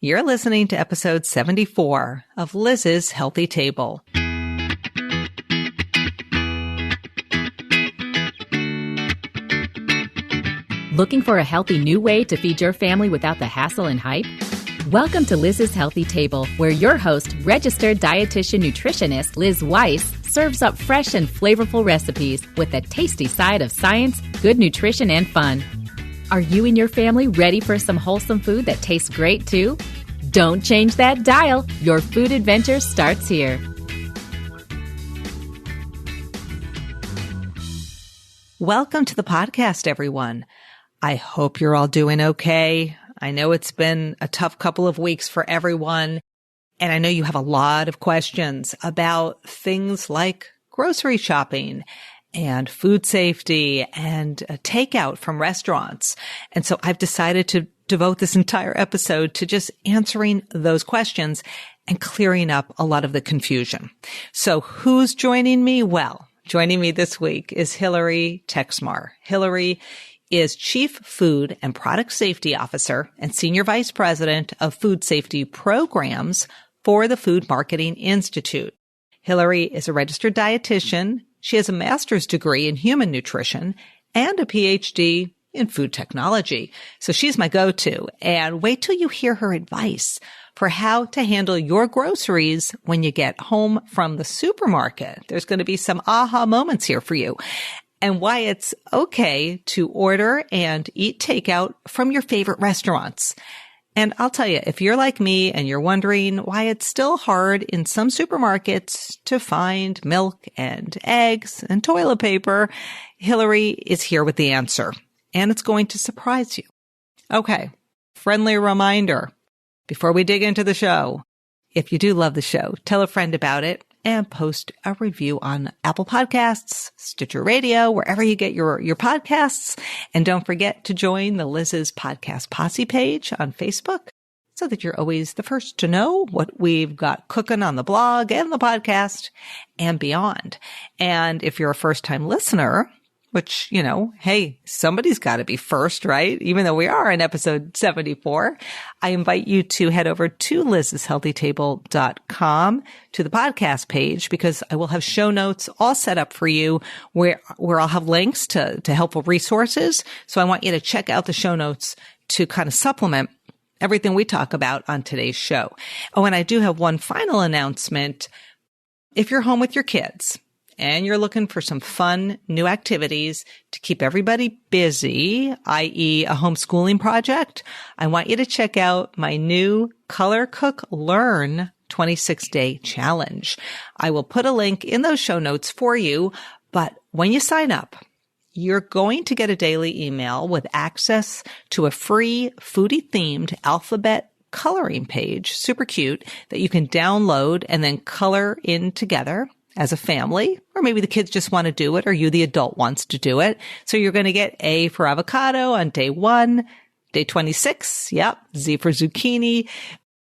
You're listening to episode 74 of Liz's Healthy Table. Looking for a healthy new way to feed your family without the hassle and hype? Welcome to Liz's Healthy Table, where your host, registered dietitian nutritionist Liz Weiss, serves up fresh and flavorful recipes with a tasty side of science, good nutrition, and fun. Are you and your family ready for some wholesome food that tastes great too? Don't change that dial. Your food adventure starts here. Welcome to the podcast, everyone. I hope you're all doing okay. I know it's been a tough couple of weeks for everyone, and I know you have a lot of questions about things like grocery shopping and food safety and takeout from restaurants. And so I've decided to devote this entire episode to just answering those questions and clearing up a lot of the confusion. So who's joining me? Well, joining me this week is Hilary Thesmar. Hilary is Chief Food and Product Safety Officer and Senior Vice President of Food Safety Programs for the Food Marketing Institute. Hilary is a registered dietitian. She has a master's degree in human nutrition and a Ph.D. in food technology. So she's my go-to. And wait till you hear her advice for how to handle your groceries when you get home from the supermarket. There's going to be some aha moments here for you. And why it's okay to order and eat takeout from your favorite restaurants. And I'll tell you, if you're like me and you're wondering why it's still hard in some supermarkets to find milk and eggs and toilet paper, Hilary is here with the answer. And it's going to surprise you. Okay, friendly reminder before we dig into the show. If you do love the show, tell a friend about it and post a review on Apple Podcasts, Stitcher Radio, wherever you get your podcasts. And don't forget to join the Liz's Podcast Posse page on Facebook so that you're always the first to know what we've got cooking on the blog and the podcast and beyond. And if you're a first-time listener, which, you know, hey, somebody's got to be first, right? Even though we are in episode 74, I invite you to head over to lizshealthytable.com to the podcast page, because I will have show notes all set up for you where I'll have links to helpful resources. So I want you to check out the show notes to kind of supplement everything we talk about on today's show. Oh, and I do have one final announcement. If you're home with your kids, and you're looking for some fun new activities to keep everybody busy, i.e. a homeschooling project, I want you to check out my new Color Cook Learn 26-day challenge. I will put a link in those show notes for you, but when you sign up, you're going to get a daily email with access to a free foodie-themed alphabet coloring page, super cute, that you can download and then color in together as a family, or maybe the kids just want to do it, or you, the adult, wants to do it. So you're going to get A for avocado on day 1, day 26. Yep. Z for zucchini.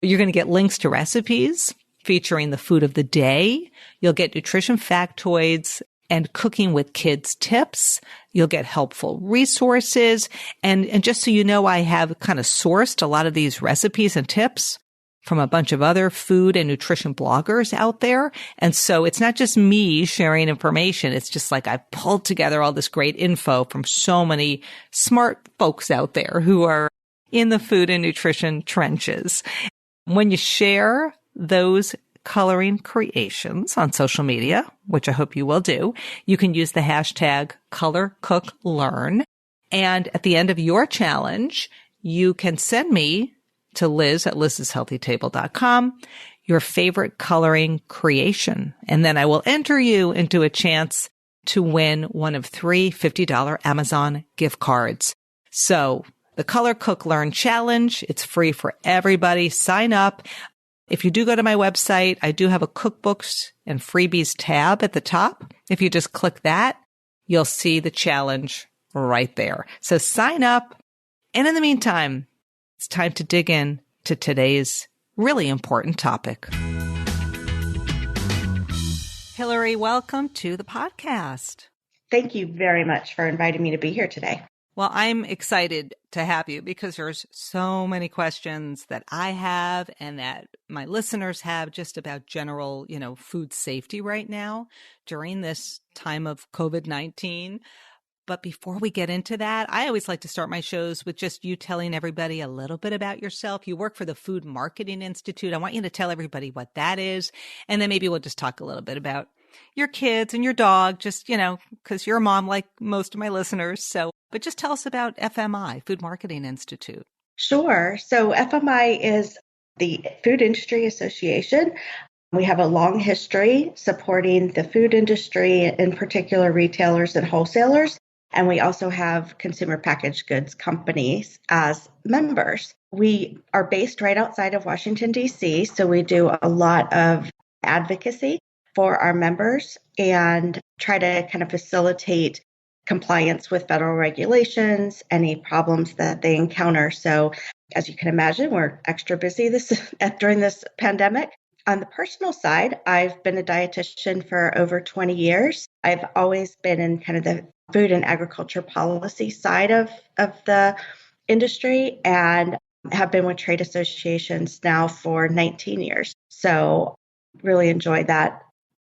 You're going to get links to recipes featuring the food of the day. You'll get nutrition factoids and cooking with kids tips. You'll get helpful resources. And just so you know, I have kind of sourced a lot of these recipes and tips from a bunch of other food and nutrition bloggers out there. And so it's not just me sharing information. It's just like I've pulled together all this great info from so many smart folks out there who are in the food and nutrition trenches. When you share those coloring creations on social media, which I hope you will do, you can use the hashtag ColorCookLearn. And at the end of your challenge, you can send me to Liz at lizshealthytable.com, your favorite coloring creation. And then I will enter you into a chance to win one of 3 $50 Amazon gift cards. So the Color Cook Learn Challenge, it's free for everybody. Sign up. If you do go to my website, I do have a cookbooks and freebies tab at the top. If you just click that, you'll see the challenge right there. So sign up. And in the meantime, it's time to dig in to today's really important topic. Hilary, welcome to the podcast. Thank you very much for inviting me to be here today. Well, I'm excited to have you because there's so many questions that I have and that my listeners have just about general, food safety right now during this time of COVID-19. But before we get into that, I always like to start my shows with just you telling everybody a little bit about yourself. You work for the Food Marketing Institute. I want you to tell everybody what that is. And then maybe we'll just talk a little bit about your kids and your dog, just, because you're a mom like most of my listeners. But just tell us about FMI, Food Marketing Institute. Sure. So FMI is the Food Industry Association. We have a long history supporting the food industry, in particular retailers and wholesalers. And we also have consumer packaged goods companies as members. We are based right outside of Washington, D.C., so we do a lot of advocacy for our members and try to kind of facilitate compliance with federal regulations, any problems that they encounter. So as you can imagine, we're extra busy during this pandemic. On the personal side, I've been a dietitian for over 20 years. I've always been in kind of the food and agriculture policy side of the industry and have been with trade associations now for 19 years. So really enjoy that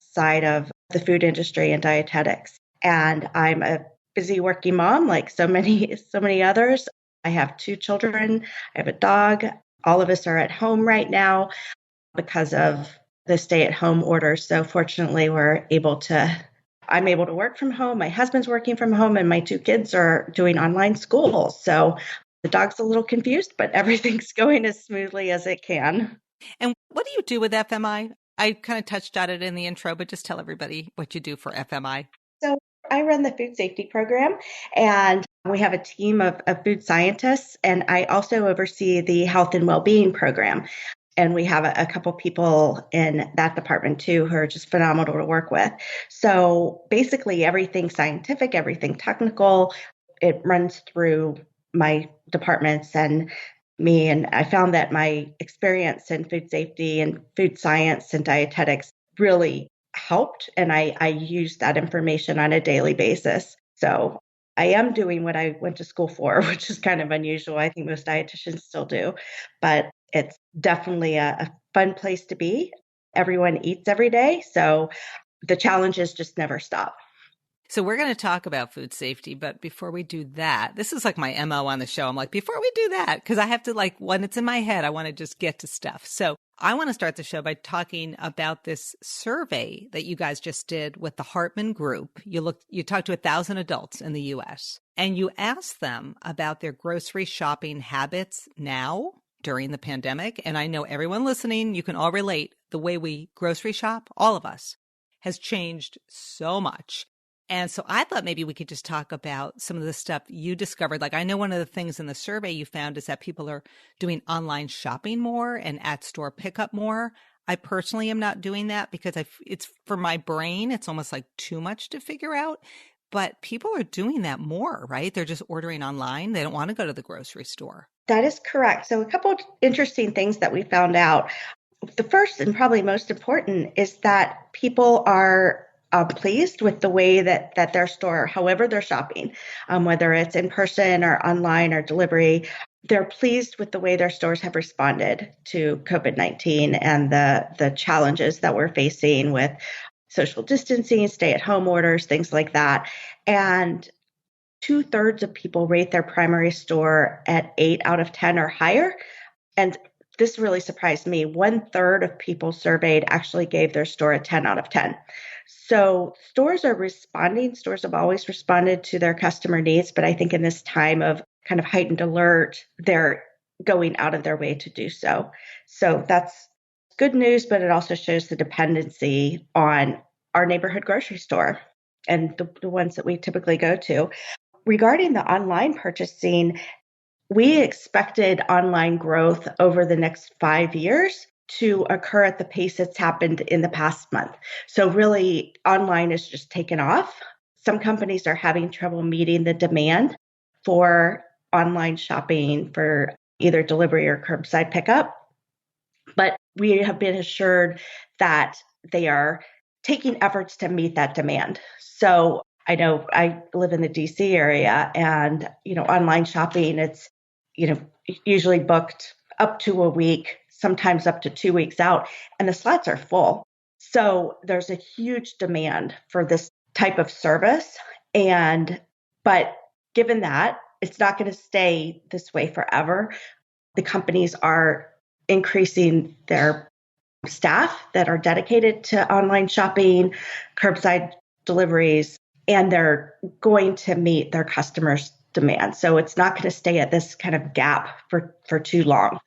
side of the food industry and dietetics. And I'm a busy working mom like so many others. I have 2 children. I have a dog. All of us are at home right now because of the stay-at-home order. So fortunately, I'm able to work from home. My husband's working from home, and my 2 kids are doing online school. So the dog's a little confused, but everything's going as smoothly as it can. And what do you do with FMI? I kind of touched on it in the intro, but just tell everybody what you do for FMI. So I run the food safety program, and we have a team of food scientists, and I also oversee the health and well-being program. And we have a couple people in that department too who are just phenomenal to work with. So basically everything scientific, everything technical, it runs through my departments and me. And I found that my experience in food safety and food science and dietetics really helped. And I use that information on a daily basis. So I am doing what I went to school for, which is kind of unusual. I think most dietitians still do, but it's definitely a fun place to be. Everyone eats every day, so the challenges just never stop. So we're going to talk about food safety, but before we do that, this is like my MO on the show. I'm like, before we do that, because I have to when it's in my head, I want to just get to stuff. So I want to start the show by talking about this survey that you guys just did with the Hartman Group. You talked to 1,000 adults in the U.S. and you asked them about their grocery shopping habits now during the pandemic. And I know everyone listening, you can all relate. The way we grocery shop, all of us, has changed so much. And so I thought maybe we could just talk about some of the stuff you discovered. Like I know one of the things in the survey you found is that people are doing online shopping more and at store pickup more. I personally am not doing that because it's for my brain, it's almost like too much to figure out. But people are doing that more, right? They're just ordering online. They don't want to go to the grocery store. That is correct. So a couple of interesting things that we found out. The first and probably most important is that people are pleased with the way that their store, however they're shopping, whether it's in person or online or delivery, they're pleased with the way their stores have responded to COVID-19 and the challenges that we're facing with social distancing, stay-at-home orders, things like that. And 2/3 of people rate their primary store at 8 out of 10 or higher. And this really surprised me. 1/3 of people surveyed actually gave their store a 10 out of 10. So stores are responding. Stores have always responded to their customer needs, but I think in this time of kind of heightened alert, they're going out of their way to do so. So that's good news, but it also shows the dependency on our neighborhood grocery store and the ones that we typically go to. Regarding the online purchasing, we expected online growth over the next 5 years to occur at the pace it's happened in the past month. So really, online has just taken off. Some companies are having trouble meeting the demand for online shopping for either delivery or curbside pickup. But we have been assured that they are taking efforts to meet that demand. So I know I live in the DC area and, online shopping, it's, usually booked up to a week, sometimes up to 2 weeks out, and the slots are full. So there's a huge demand for this type of service. But given that it's not going to stay this way forever, the companies are increasing their staff that are dedicated to online shopping, curbside deliveries, and they're going to meet their customers' demand. So it's not going to stay at this kind of gap for too long.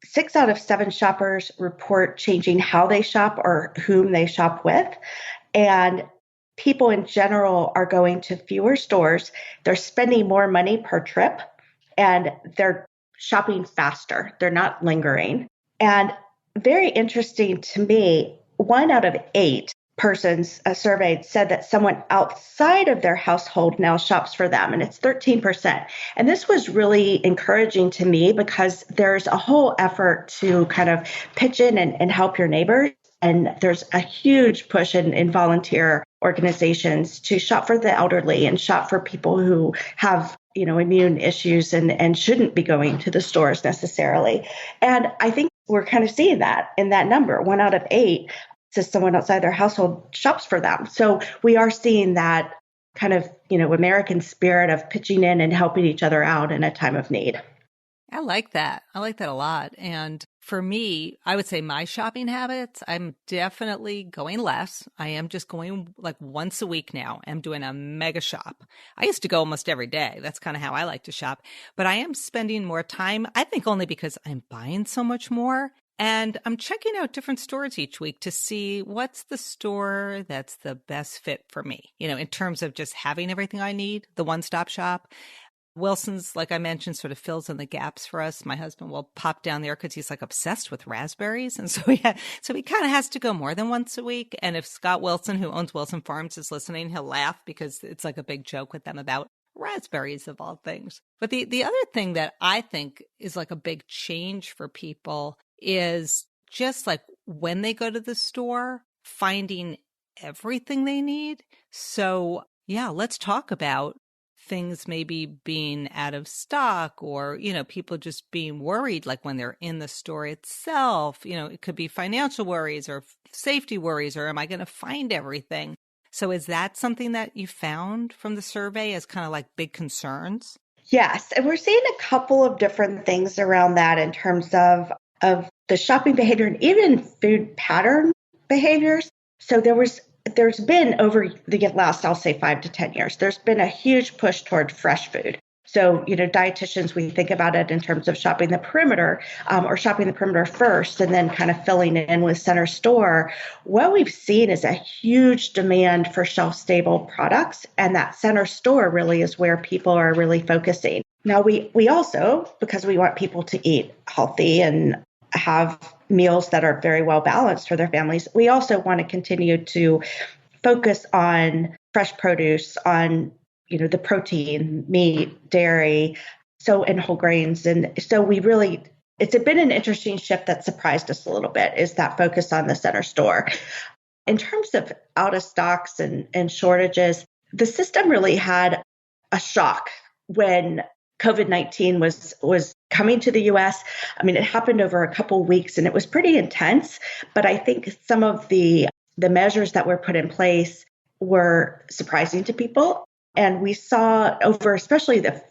6 out of 7 shoppers report changing how they shop or whom they shop with. And people in general are going to fewer stores. They're spending more money per trip and they're shopping faster. They're not lingering. And very interesting to me, 1 out of 8 persons surveyed said that someone outside of their household now shops for them, and it's 13%. And this was really encouraging to me because there's a whole effort to kind of pitch in and help your neighbors. And there's a huge push in volunteer organizations to shop for the elderly and shop for people who have, immune issues and shouldn't be going to the stores necessarily. And I think we're kind of seeing that in that number. 1 out of 8 says someone outside their household shops for them. So we are seeing that kind of, American spirit of pitching in and helping each other out in a time of need. I like that. I like that a lot. And for me, I would say my shopping habits, I'm definitely going less. I am just going like once a week now. I'm doing a mega shop. I used to go almost every day. That's kind of how I like to shop. But I am spending more time, I think only because I'm buying so much more. And I'm checking out different stores each week to see what's the store that's the best fit for me, in terms of just having everything I need, the one-stop shop. Wilson's, like I mentioned, sort of fills in the gaps for us. My husband will pop down there because he's like obsessed with raspberries. And so he kind of has to go more than once a week. And if Scott Wilson, who owns Wilson Farms, is listening, he'll laugh because it's like a big joke with them about raspberries of all things. But the other thing that I think is like a big change for people is just like when they go to the store, finding everything they need. So yeah, let's talk about things maybe being out of stock or, people just being worried, like when they're in the store itself, it could be financial worries or safety worries, or am I going to find everything? So is that something that you found from the survey as kind of like big concerns? Yes. And we're seeing a couple of different things around that in terms of the shopping behavior and even food pattern behaviors. So there's been over the last, I'll say 5 to 10 years, there's been a huge push toward fresh food. So, dietitians, we think about it in terms of shopping the perimeter or shopping the perimeter first and then kind of filling it in with center store. What we've seen is a huge demand for shelf-stable products. And that center store really is where people are really focusing. Now, we also, because we want people to eat healthy and have meals that are very well balanced for their families, we also want to continue to focus on fresh produce, on the protein, meat, dairy, and whole grains. And so it's been an interesting shift that surprised us a little bit, is that focus on the center store. In terms of out of stocks and shortages, the system really had a shock when COVID-19 was coming to the US. I mean, it happened over a couple of weeks and it was pretty intense, but I think some of the measures that were put in place were surprising to people. And we saw over, especially the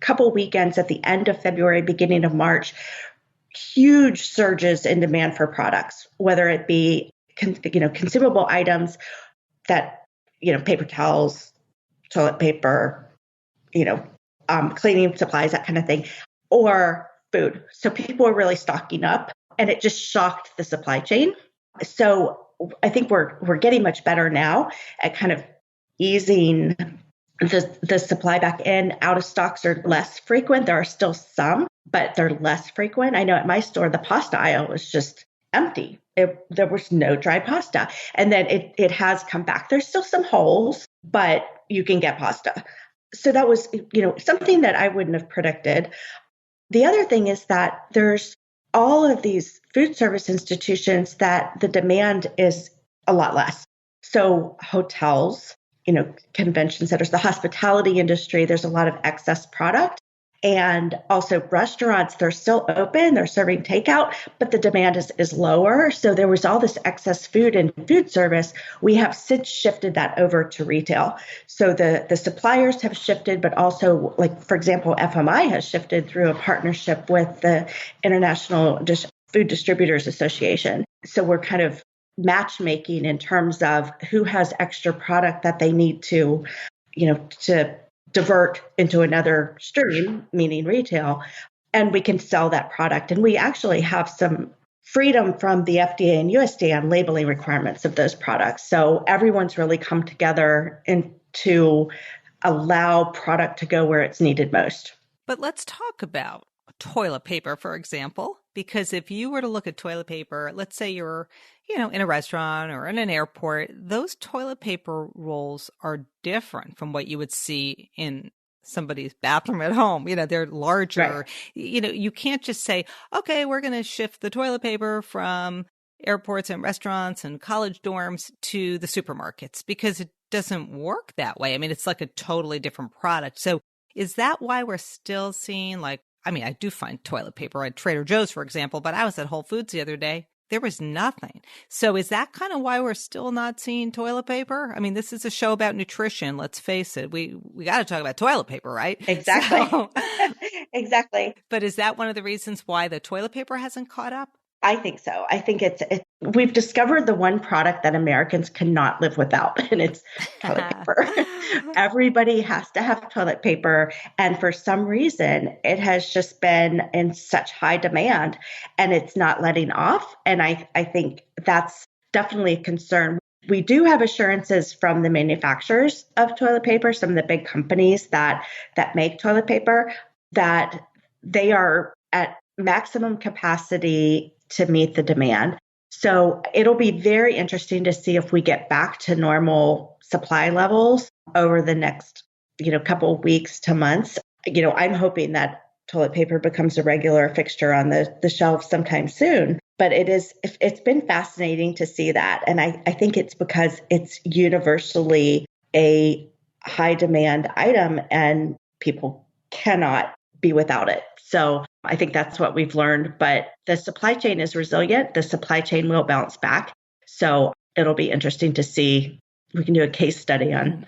couple weekends at the end of February, beginning of March, huge surges in demand for products, whether it be consumable items that, paper towels, toilet paper, cleaning supplies, that kind of thing, or food. So people were really stocking up and it just shocked the supply chain. So I think we're getting much better now at kind of easing the supply back in. Out of stocks are less frequent. There are still some, but they're less frequent. I know at my store, the pasta aisle was just empty. There was no dry pasta. And then it has come back. There's still some holes, but you can get pasta. So that was, something that I wouldn't have predicted. The other thing is that there's all of these food service institutions that the demand is a lot less. So hotels, convention centers, the hospitality industry, there's a lot of excess product. And also restaurants, they're still open, they're serving takeout, but the demand is lower. So there was all this excess food in food service. We have since shifted that over to retail. So the suppliers have shifted, but also, like, for example, FMI has shifted through a partnership with the International Food Distributors Association. So we're kind of matchmaking in terms of who has extra product that they need to divert into another stream, meaning retail, and we can sell that product. And we actually have some freedom from the FDA and USDA on labeling requirements of those products. So everyone's really come together to allow product to go where it's needed most. But let's talk about toilet paper, for example, because if you were to look at toilet paper, let's say you're, in a restaurant or in an airport, those toilet paper rolls are different from what you would see in somebody's bathroom at home. They're larger. Right. You can't just say, okay, we're going to shift the toilet paper from airports and restaurants and college dorms to the supermarkets, because it doesn't work that way. I mean, it's like a totally different product. So is that why we're still seeing I do find toilet paper at Trader Joe's, for example, but I was at Whole Foods the other day. There was nothing. So is that kind of why we're still not seeing toilet paper? I mean, this is a show about nutrition. Let's face it. We got to talk about toilet paper, right? Exactly. So, exactly. But is that one of the reasons why the toilet paper hasn't caught up? I think so. I think we've discovered the one product that Americans cannot live without, and it's toilet paper. Everybody has to have toilet paper. And for some reason, it has just been in such high demand and it's not letting off. And I think that's definitely a concern. We do have assurances from the manufacturers of toilet paper, some of the big companies that make toilet paper, that they are at maximum capacity to meet the demand. So it'll be very interesting to see if we get back to normal supply levels over the next, couple of weeks to months. I'm hoping that toilet paper becomes a regular fixture on the shelves sometime soon. But it's been fascinating to see that. And I think it's because it's universally a high demand item and people cannot be without it. So I think that's what we've learned. But the supply chain is resilient. The supply chain will bounce back. So it'll be interesting to see. We can do a case study on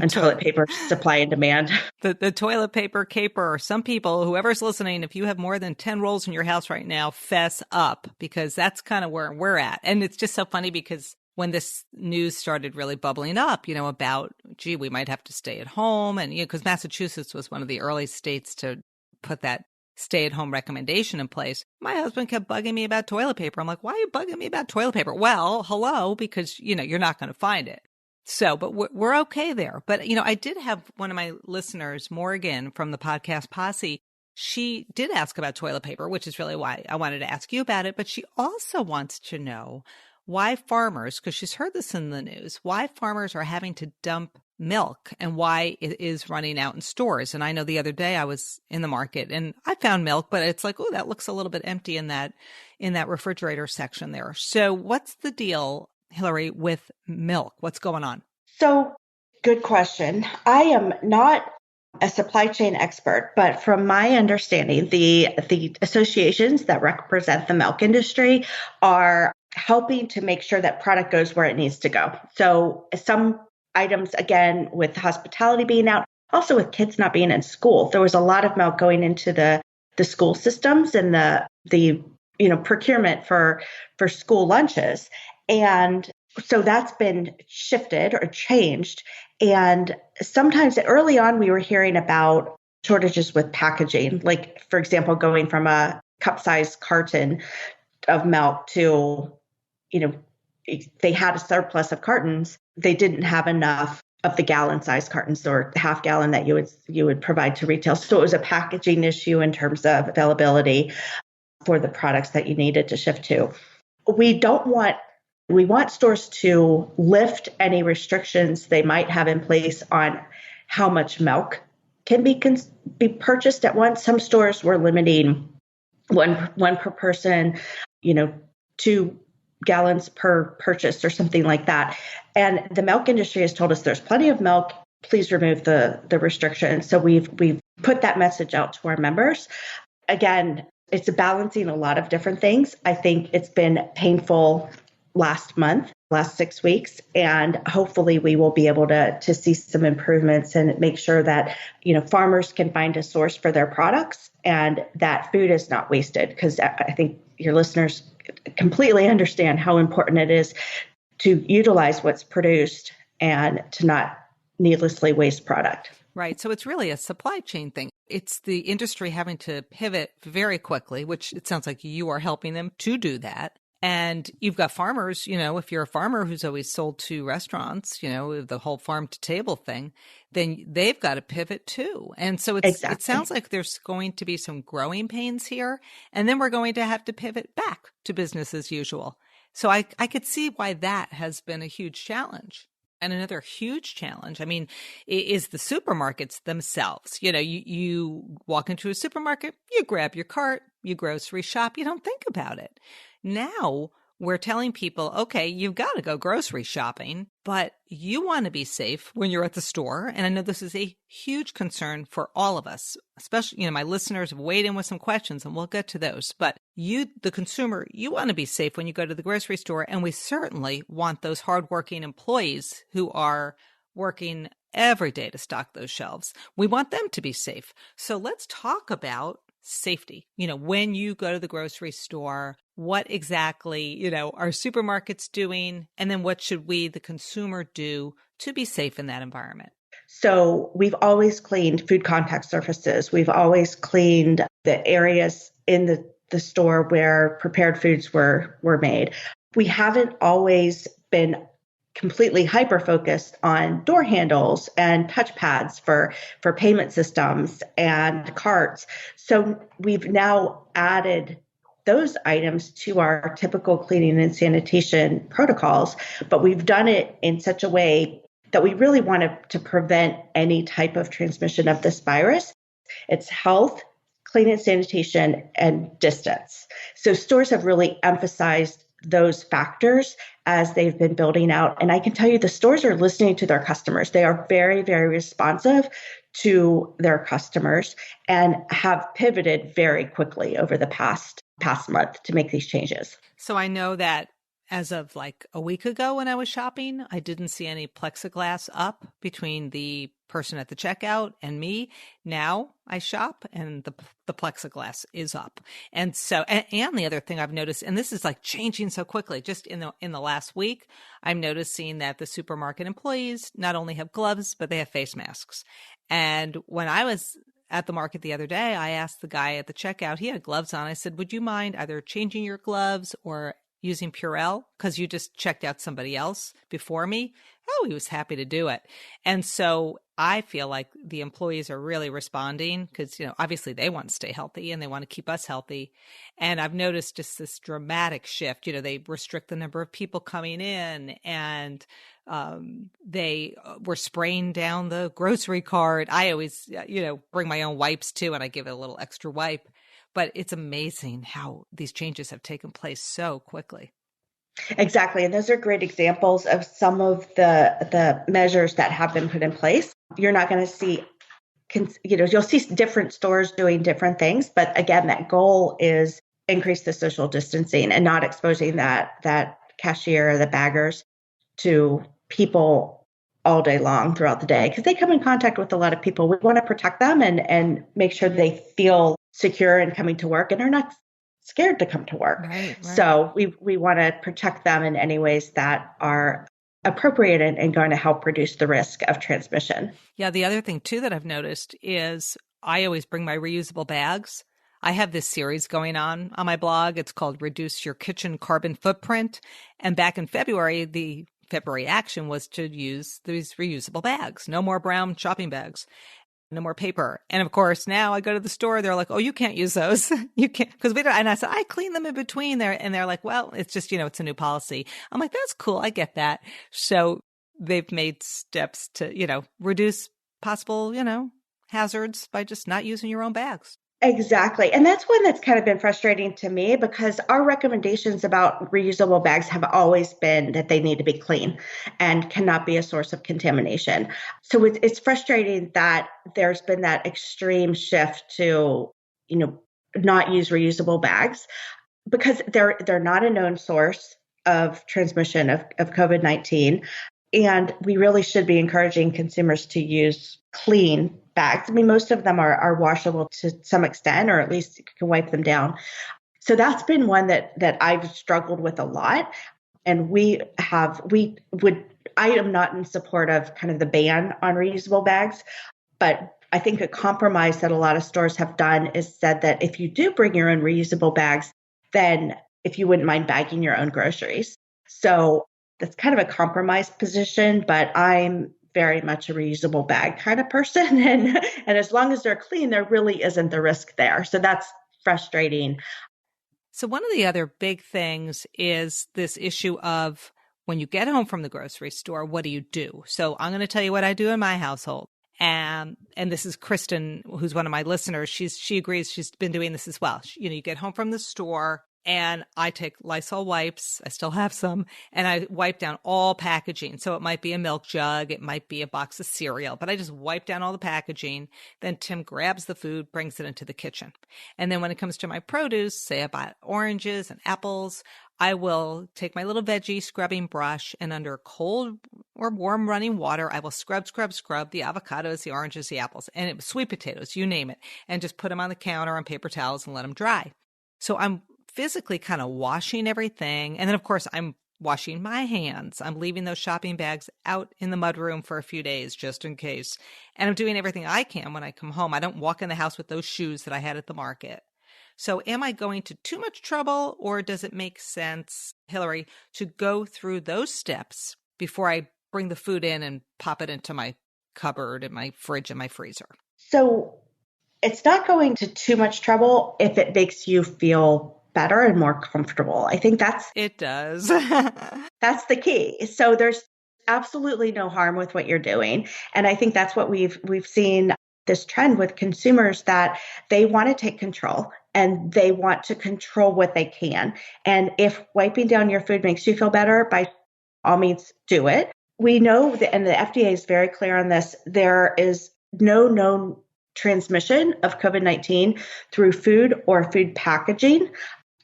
toilet paper supply and demand. The toilet paper caper. Some people, whoever's listening, if you have more than 10 rolls in your house right now, fess up, because that's kind of where we're at. And it's just so funny because when this news started really bubbling up, about, we might have to stay at home. And, because Massachusetts was one of the early states to put that stay-at-home recommendation in place. My husband kept bugging me about toilet paper. I'm like, why are you bugging me about toilet paper? Well, hello, because, you're not going to find it. So, but we're okay there. But, I did have one of my listeners, Morgan from the podcast Posse. She did ask about toilet paper, which is really why I wanted to ask you about it. But she also wants to know why farmers, because she's heard this in the news, why farmers are having to dump milk and why it is running out in stores. And I know the other day I was in the market and I found milk, but it's like, oh, that looks a little bit empty in that refrigerator section there. So what's the deal, Hilary, with milk? What's going on? So good question. I am not a supply chain expert, but from my understanding, the associations that represent the milk industry are helping to make sure that product goes where it needs to go. So some items, again, with hospitality being out, also with kids not being in school, there was a lot of milk going into the school systems and the procurement for school lunches. And so that's been shifted or changed. And sometimes early on, we were hearing about shortages with packaging, like, for example, going from a cup-sized carton of milk to, they had a surplus of cartons. They didn't have enough of the gallon-sized cartons or half gallon that you would provide to retail. So it was a packaging issue in terms of availability for the products that you needed to shift to. We want stores to lift any restrictions they might have in place on how much milk can be purchased at once. Some stores were limiting one per person, to gallons per purchase or something like that. And the milk industry has told us there's plenty of milk. Please remove the restriction. So we've put that message out to our members. Again, it's balancing a lot of different things. I think it's been painful last 6 weeks, and hopefully we will be able to see some improvements and make sure that, farmers can find a source for their products and that food is not wasted, because I think your listeners completely understand how important it is to utilize what's produced and to not needlessly waste product. Right. So it's really a supply chain thing. It's the industry having to pivot very quickly, which it sounds like you are helping them to do that. And you've got farmers, if you're a farmer who's always sold to restaurants, the whole farm to table thing, then they've got to pivot too. And so it sounds like there's going to be some growing pains here. And then we're going to have to pivot back to business as usual. So I could see why that has been a huge challenge. And another huge challenge, is the supermarkets themselves. You walk into a supermarket, you grab your cart, you grocery shop, you don't think about it. Now we're telling people, okay, you've got to go grocery shopping, but you want to be safe when you're at the store. And I know this is a huge concern for all of us, especially, my listeners have weighed in with some questions and we'll get to those. But you, the consumer, you want to be safe when you go to the grocery store. And we certainly want those hardworking employees who are working every day to stock those shelves. We want them to be safe. So let's talk about safety. When you go to the grocery store, what exactly, are supermarkets doing? And then what should we, the consumer, do to be safe in that environment? So we've always cleaned food contact surfaces. We've always cleaned the areas in the store where prepared foods were made. We haven't always been completely hyper-focused on door handles and touchpads for payment systems and carts. So we've now added those items to our typical cleaning and sanitation protocols, but we've done it in such a way that we really want to prevent any type of transmission of this virus. It's health, cleaning and sanitation, and distance. So stores have really emphasized those factors as they've been building out. And I can tell you the stores are listening to their customers. They are very, very responsive to their customers and have pivoted very quickly over the past month to make these changes. So I know that as of like a week ago when I was shopping, I didn't see any plexiglass up between the person at the checkout and me. Now I shop and the plexiglass is up. And so, and the other thing I've noticed, and this is like changing so quickly, just in the last week, I'm noticing that the supermarket employees not only have gloves, but they have face masks. And when I was at the market the other day, I asked the guy at the checkout, he had gloves on. I said, would you mind either changing your gloves or using Purell because you just checked out somebody else before me? Oh, he was happy to do it. And so I feel like the employees are really responding because, obviously they want to stay healthy and they want to keep us healthy. And I've noticed just this dramatic shift. They restrict the number of people coming in and they were spraying down the grocery cart. I always, bring my own wipes too, and I give it a little extra wipe. But it's amazing how these changes have taken place so quickly. Exactly. And those are great examples of some of the measures that have been put in place. You're not going to see, you'll see different stores doing different things. But again, that goal is increase the social distancing and not exposing that cashier or the baggers to people all day long throughout the day because they come in contact with a lot of people. We want to protect them and make sure they feel secure in coming to work and are not scared to come to work. Right. So we want to protect them in any ways that are appropriate and going to help reduce the risk of transmission. Yeah. The other thing too that I've noticed is I always bring my reusable bags. I have this series going on my blog. It's called Reduce Your Kitchen Carbon Footprint. And back in February, the February action was to use these reusable bags. No more brown shopping bags. No more paper. And of course, now I go to the store, they're like, oh, you can't use those. You can't, because we don't. And I said, I clean them in between there. And they're like, well, it's just, it's a new policy. I'm like, that's cool. I get that. So they've made steps to, reduce possible, hazards by just not using your own bags. Exactly. And that's one that's kind of been frustrating to me because our recommendations about reusable bags have always been that they need to be clean and cannot be a source of contamination. So it's frustrating that there's been that extreme shift to, not use reusable bags because they're not a known source of transmission of COVID-19. And we really should be encouraging consumers to use clean bags. I mean, most of them are washable to some extent, or at least you can wipe them down. So that's been one that I've struggled with a lot. And I am not in support of kind of the ban on reusable bags, but I think a compromise that a lot of stores have done is said that if you do bring your own reusable bags, then if you wouldn't mind bagging your own groceries. So that's kind of a compromise position, but I'm very much a reusable bag kind of person. And as long as they're clean, there really isn't the risk there. So that's frustrating. So one of the other big things is this issue of when you get home from the grocery store, what do you do? So I'm going to tell you what I do in my household. And this is Kristen, who's one of my listeners. She agrees. She's been doing this as well. You get home from the store and I take Lysol wipes. I still have some, and I wipe down all packaging. So it might be a milk jug. It might be a box of cereal, but I just wipe down all the packaging. Then Tim grabs the food, brings it into the kitchen. And then when it comes to my produce, say I bought oranges and apples, I will take my little veggie scrubbing brush and under cold or warm running water, I will scrub the avocados, the oranges, the apples, and sweet potatoes, you name it, and just put them on the counter on paper towels and let them dry. So I'm physically kind of washing everything. And then, of course, I'm washing my hands. I'm leaving those shopping bags out in the mudroom for a few days just in case. And I'm doing everything I can when I come home. I don't walk in the house with those shoes that I had at the market. So am I going to too much trouble, or does it make sense, Hilary, to go through those steps before I bring the food in and pop it into my cupboard and my fridge and my freezer? So it's not going to too much trouble if it makes you feel better and more comfortable. I think it does. That's the key. So there's absolutely no harm with what you're doing. And I think that's what we've seen this trend with consumers, that they want to take control and they want to control what they can. And if wiping down your food makes you feel better, by all means, do it. We know that, and the FDA is very clear on this, there is no known transmission of COVID-19 through food or food packaging.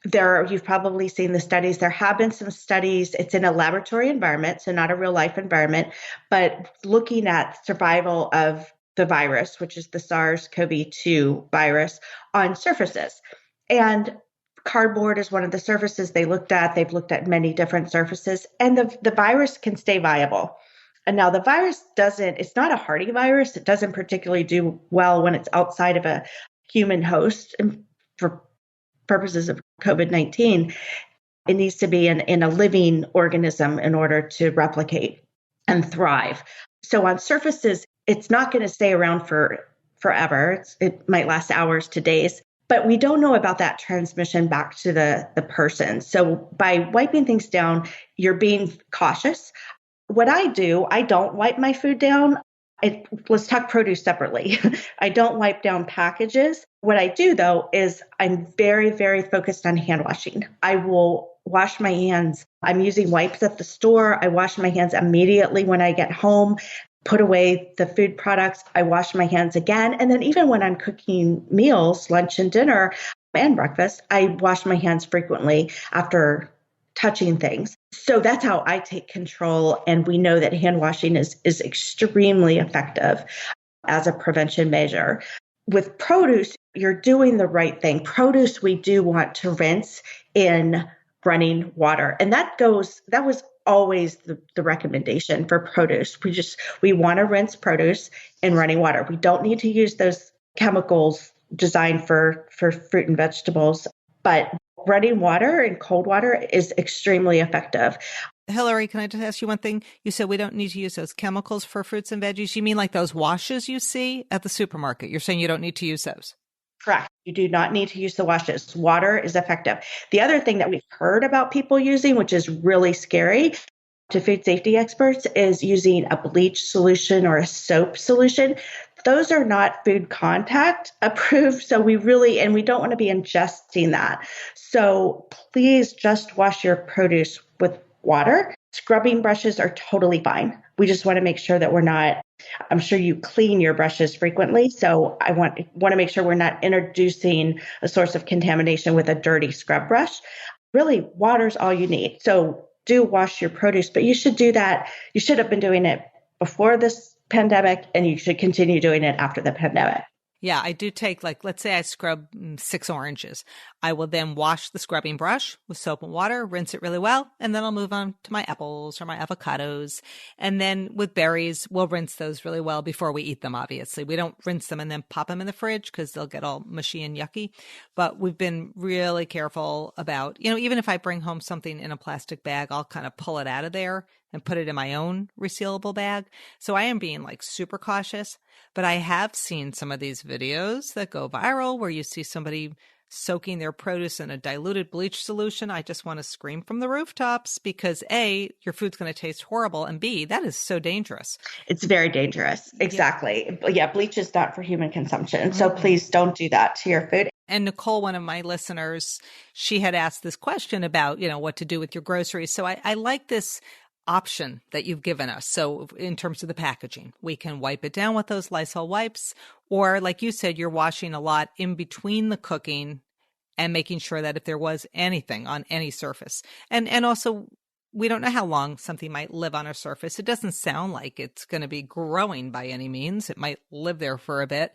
You've probably seen the studies. There have been some studies. It's in a laboratory environment, so not a real life environment, but looking at survival of the virus, which is the SARS-CoV-2 virus, on surfaces. And cardboard is one of the surfaces they looked at. They've looked at many different surfaces, and the virus can stay viable. And now the virus it's not a hardy virus. It doesn't particularly do well when it's outside of a human host. And for purposes of COVID-19, it needs to be in a living organism in order to replicate and thrive. So on surfaces, it's not going to stay around for forever. It might last hours to days, but we don't know about that transmission back to the person. So by wiping things down, you're being cautious. What I do, I don't wipe my food down. Let's talk produce separately. I don't wipe down packages. What I do, though, is I'm very, very focused on hand washing. I will wash my hands. I'm using wipes at the store. I wash my hands immediately when I get home, put away the food products. I wash my hands again. And then even when I'm cooking meals, lunch and dinner and breakfast, I wash my hands frequently after touching things. So that's how I take control. And we know that hand washing is extremely effective as a prevention measure. With produce, you're doing the right thing. Produce, we do want to rinse in running water. And that was always the recommendation for produce. We want to rinse produce in running water. We don't need to use those chemicals designed for fruit and vegetables, but running water and cold water is extremely effective. Hilary, can I just ask you one thing? You said we don't need to use those chemicals for fruits and veggies. You mean like those washes you see at the supermarket? You're saying you don't need to use those? Correct. You do not need to use the washes. Water is effective. The other thing that we've heard about people using, which is really scary to food safety experts, is using a bleach solution or a soap solution. those are not food contact approved. So we don't want to be ingesting that. So please just wash your produce with water. Scrubbing brushes are totally fine. We just want to make sure that I'm sure you clean your brushes frequently. So I want to make sure we're not introducing a source of contamination with a dirty scrub brush. Really, water's all you need. So do wash your produce, but you should do that. You should have been doing it before this pandemic, and you should continue doing it after the pandemic. Yeah, I do take, let's say I scrub 6 oranges. I will then wash the scrubbing brush with soap and water, rinse it really well, and then I'll move on to my apples or my avocados. And then with berries, we'll rinse those really well before we eat them, obviously. We don't rinse them and then pop them in the fridge because they'll get all mushy and yucky. But we've been really careful about, even if I bring home something in a plastic bag, I'll kind of pull it out of there and put it in my own resealable bag. So I am being super cautious, but I have seen some of these videos that go viral where you see somebody soaking their produce in a diluted bleach solution. I just want to scream from the rooftops because A, your food's going to taste horrible, and B, that is so dangerous. It's very dangerous. Exactly. Yeah, bleach is not for human consumption. So please don't do that to your food. And Nicole, one of my listeners, she had asked this question about, what to do with your groceries. So I like this option that you've given us. So in terms of the packaging, we can wipe it down with those Lysol wipes, or like you said, you're washing a lot in between the cooking and making sure that if there was anything on any surface. And also, we don't know how long something might live on a surface. It doesn't sound like it's going to be growing by any means. It might live there for a bit.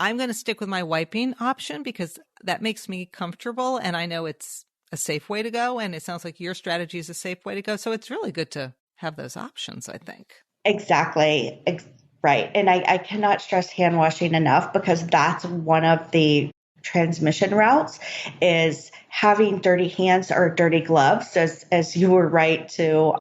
I'm going to stick with my wiping option because that makes me comfortable, and I know it's a safe way to go. And it sounds like your strategy is a safe way to go. So it's really good to have those options, I think. Exactly. Right. And I cannot stress hand washing enough because that's one of the transmission routes is having dirty hands or dirty gloves, as you were right to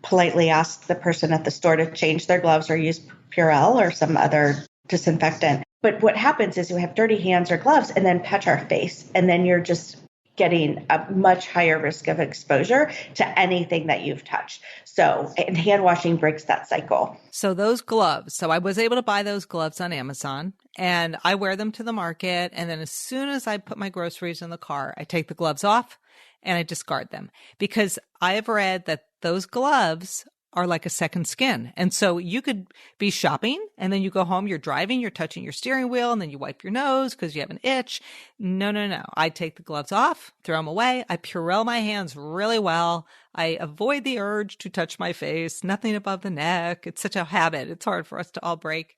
politely ask the person at the store to change their gloves or use Purell or some other disinfectant. But what happens is you have dirty hands or gloves and then touch our face, and then you're just getting a much higher risk of exposure to anything that you've touched. So, and hand washing breaks that cycle. So those gloves, so I was able to buy those gloves on Amazon and I wear them to the market. And then as soon as I put my groceries in the car, I take the gloves off and I discard them because I have read that those gloves are like a second skin. And so you could be shopping and then you go home, you're driving, you're touching your steering wheel, and then you wipe your nose because you have an itch. No. I take the gloves off, throw them away. I Purell my hands really well. I avoid the urge to touch my face, nothing above the neck. It's such a habit. It's hard for us to all break.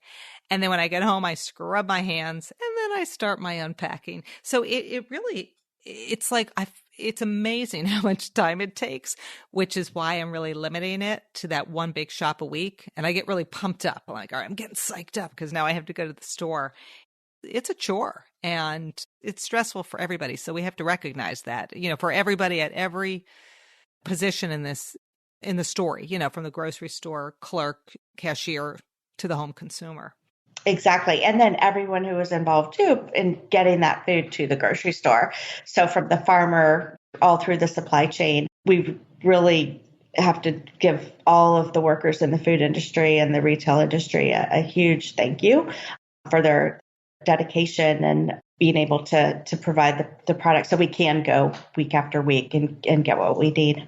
And then when I get home, I scrub my hands and then I start my unpacking. So it's amazing how much time it takes, which is why I'm really limiting it to that one big shop a week. And I get really pumped up. I'm like, all right, I'm getting psyched up because now I have to go to the store. It's a chore and it's stressful for everybody. So we have to recognize that, for everybody at every position in the story, from the grocery store clerk, cashier to the home consumer. Exactly. And then everyone who was involved too in getting that food to the grocery store. So from the farmer all through the supply chain, we really have to give all of the workers in the food industry and the retail industry a huge thank you for their dedication and being able to provide the product so we can go week after week and get what we need.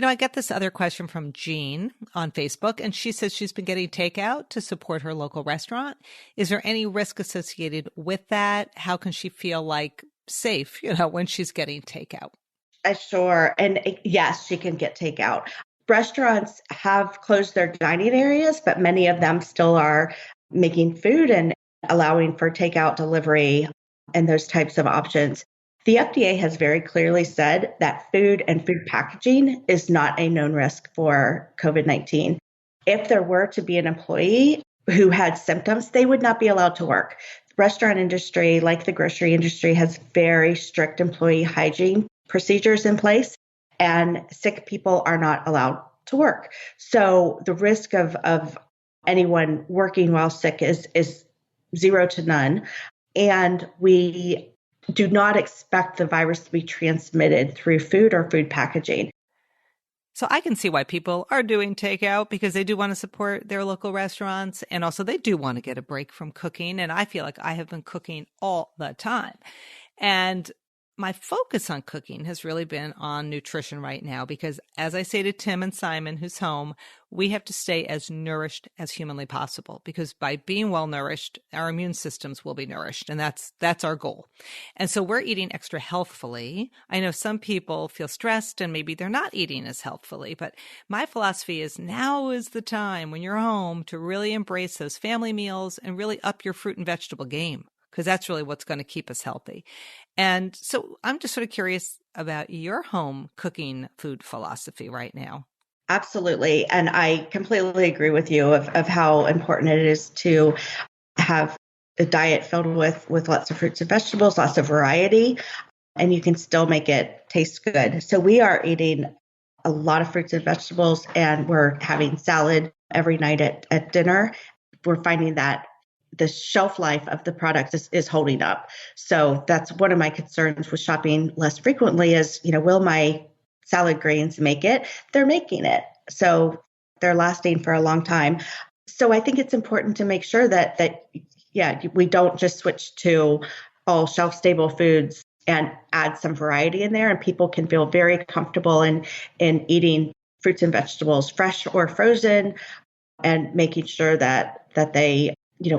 I get this other question from Jean on Facebook, and she says she's been getting takeout to support her local restaurant. Is there any risk associated with that? How can she feel safe, when she's getting takeout? Sure. And yes, she can get takeout. Restaurants have closed their dining areas, but many of them still are making food and allowing for takeout, delivery, and those types of options. The FDA has very clearly said that food and food packaging is not a known risk for COVID-19. If there were to be an employee who had symptoms, they would not be allowed to work. The restaurant industry, like the grocery industry, has very strict employee hygiene procedures in place, and sick people are not allowed to work. So the risk of anyone working while sick is 0 to none. And we do not expect the virus to be transmitted through food or food packaging. So I can see why people are doing takeout because they do want to support their local restaurants. And also they do want to get a break from cooking. And I feel like I have been cooking all the time. And my focus on cooking has really been on nutrition right now because, as I say to Tim and Simon, who's home, we have to stay as nourished as humanly possible because by being well nourished, our immune systems will be nourished. And that's our goal. And so we're eating extra healthfully. I know some people feel stressed and maybe they're not eating as healthfully, but my philosophy is now is the time when you're home to really embrace those family meals and really up your fruit and vegetable game, because that's really what's going to keep us healthy. And so I'm just sort of curious about your home cooking food philosophy right now. Absolutely. And I completely agree with you of how important it is to have a diet filled with lots of fruits and vegetables, lots of variety, and you can still make it taste good. So we are eating a lot of fruits and vegetables, and we're having salad every night at dinner. We're finding that the shelf life of the product is holding up. So that's one of my concerns with shopping less frequently is, will my salad greens make it? They're making it. So they're lasting for a long time. So I think it's important to make sure that we don't just switch to all shelf stable foods and add some variety in there, and people can feel very comfortable in eating fruits and vegetables, fresh or frozen, and making sure that they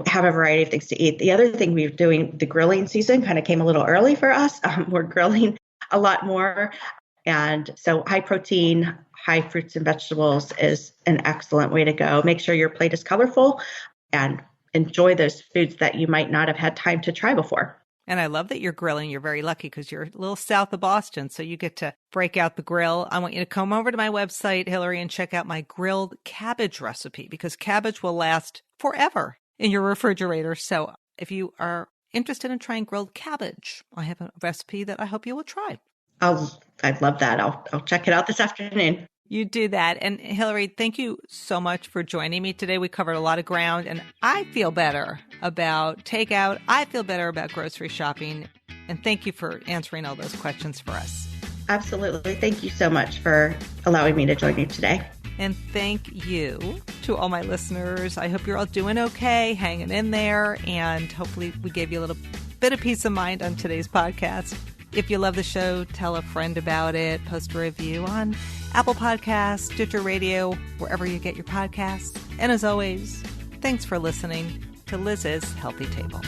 have a variety of things to eat. The other thing we're doing, the grilling season kind of came a little early for us. We're grilling a lot more. And so high protein, high fruits and vegetables is an excellent way to go. Make sure your plate is colorful and enjoy those foods that you might not have had time to try before. And I love that you're grilling. You're very lucky because you're a little south of Boston, so you get to break out the grill. I want you to come over to my website, Hilary, and check out my grilled cabbage recipe because cabbage will last forever in your refrigerator. So if you are interested in trying grilled cabbage, I have a recipe that I hope you will try. I'd love that. I'll check it out this afternoon. You do that. And Hilary, thank you so much for joining me today. We covered a lot of ground, and I feel better about takeout. I feel better about grocery shopping. And thank you for answering all those questions for us. Absolutely. Thank you so much for allowing me to join you today. And thank you to all my listeners. I hope you're all doing okay, hanging in there, and hopefully we gave you a little bit of peace of mind on today's podcast. If you love the show, tell a friend about it, post a review on Apple Podcasts, Stitcher Radio, wherever you get your podcasts. And as always, thanks for listening to Liz's Healthy Table.